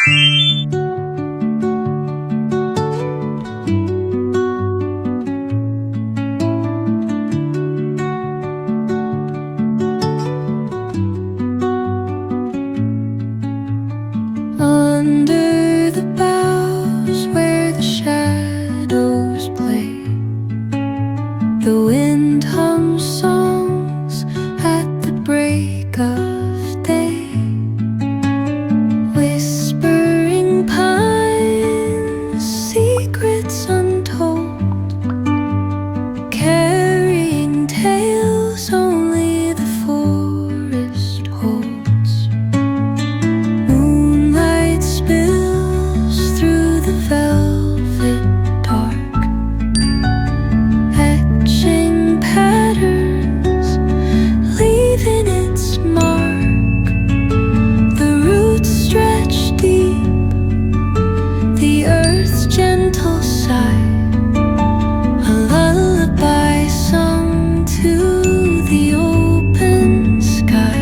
Under the boughs where the shadows play, the wind hums songs at the break of day. Whispering pines, secrets untold, carrying tales only the forest holds. Moonlight spills through the velvet dark, etching patterns, leaving its mark. The roots stretch deep, the earth's gentle sigh, a lullaby sung to the open sky.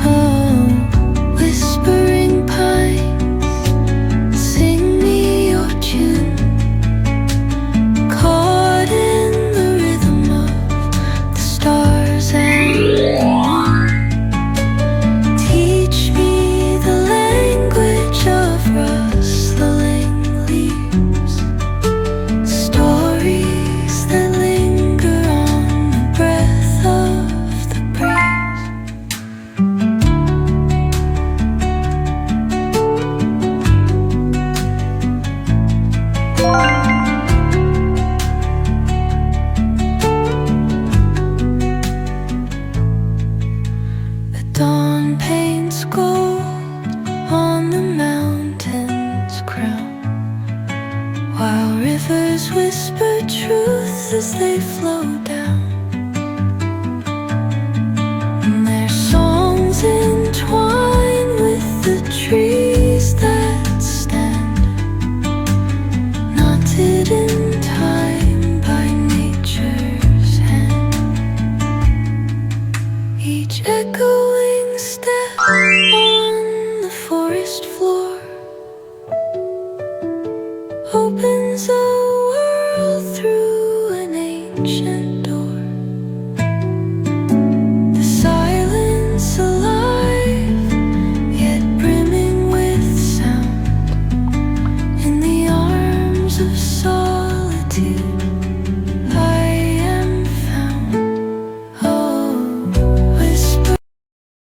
Oh, whispering pines, sing me your tune, caught in the rhythm of the stars and moon. Teach me the language of rustling leaves, stories that linger on the breath of the breeze. The dawn paints gold on the mountain's crown, while rivers whisper truth as they flow down. And their songs entwine with the trees that stand, knotted in time by nature's hand. Each echoing step